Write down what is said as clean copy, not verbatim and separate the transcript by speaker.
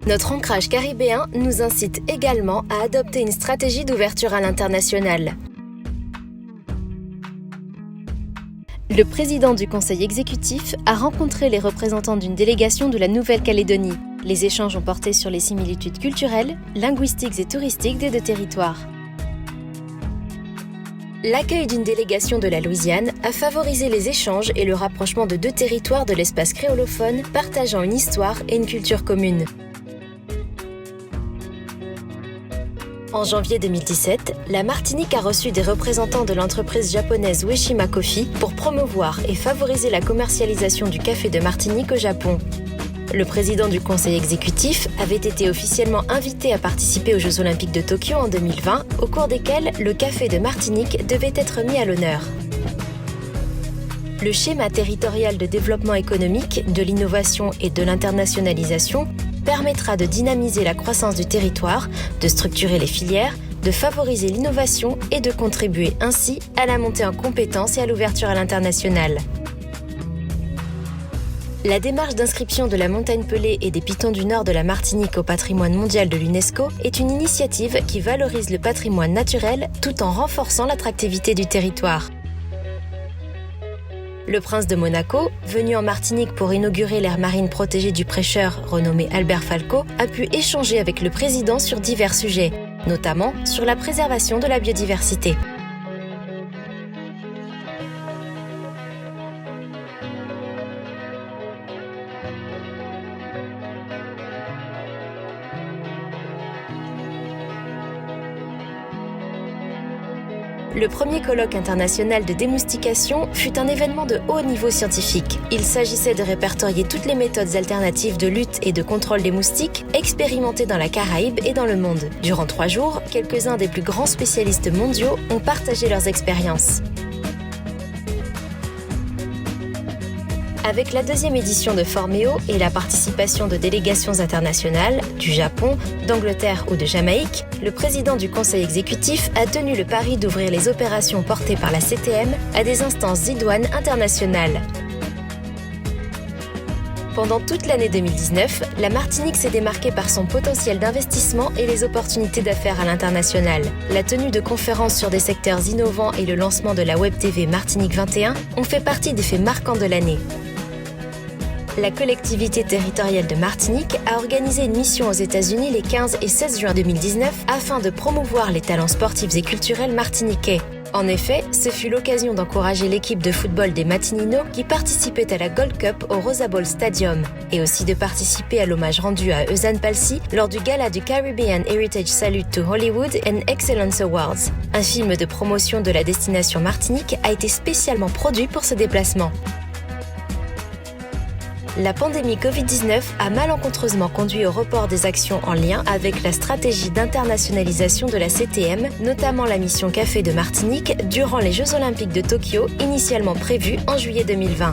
Speaker 1: Notre ancrage caribéen nous incite également à adopter une stratégie d'ouverture à l'international. Le président du conseil exécutif a rencontré les représentants d'une délégation de la Nouvelle-Calédonie. Les échanges ont porté sur les similitudes culturelles, linguistiques et touristiques des deux territoires. L'accueil d'une délégation de la Louisiane a favorisé les échanges et le rapprochement de deux territoires de l'espace créolophone partageant une histoire et une culture commune. En janvier 2017, la Martinique a reçu des représentants de l'entreprise japonaise Ueshima Coffee pour promouvoir et favoriser la commercialisation du café de Martinique au Japon. Le président du conseil exécutif avait été officiellement invité à participer aux Jeux Olympiques de Tokyo en 2020, au cours desquels le café de Martinique devait être mis à l'honneur. Le schéma territorial de développement économique, de l'innovation et de l'internationalisation permettra de dynamiser la croissance du territoire, de structurer les filières, de favoriser l'innovation et de contribuer ainsi à la montée en compétences et à l'ouverture à l'international. La démarche d'inscription de la montagne pelée et des pitons du nord de la Martinique au patrimoine mondial de l'UNESCO est une initiative qui valorise le patrimoine naturel tout en renforçant l'attractivité du territoire. Le prince de Monaco, venu en Martinique pour inaugurer l'aire marine protégée du Prêcheur, renommé Albert Falco, a pu échanger avec le président sur divers sujets, notamment sur la préservation de la biodiversité. Le premier colloque international de démoustication fut un événement de haut niveau scientifique. Il s'agissait de répertorier toutes les méthodes alternatives de lutte et de contrôle des moustiques expérimentées dans la Caraïbe et dans le monde. Durant 3 jours, quelques-uns des plus grands spécialistes mondiaux ont partagé leurs expériences. Avec la 2e édition de Forméo et la participation de délégations internationales, du Japon, d'Angleterre ou de Jamaïque, le président du conseil exécutif a tenu le pari d'ouvrir les opérations portées par la CTM à des instances idoines internationales. Pendant toute l'année 2019, la Martinique s'est démarquée par son potentiel d'investissement et les opportunités d'affaires à l'international. La tenue de conférences sur des secteurs innovants et le lancement de la Web TV Martinique 21 ont fait partie des faits marquants de l'année. La collectivité territoriale de Martinique a organisé une mission aux États-Unis les 15 et 16 juin 2019 afin de promouvoir les talents sportifs et culturels martiniquais. En effet, ce fut l'occasion d'encourager l'équipe de football des Matininos qui participait à la Gold Cup au Rosa Bowl Stadium et aussi de participer à l'hommage rendu à Eusanne Palsy lors du gala du Caribbean Heritage Salute to Hollywood and Excellence Awards. Un film de promotion de la destination Martinique a été spécialement produit pour ce déplacement. La pandémie Covid-19 a malencontreusement conduit au report des actions en lien avec la stratégie d'internationalisation de la CTM, notamment la mission Café de Martinique durant les Jeux Olympiques de Tokyo, initialement prévus en juillet 2020.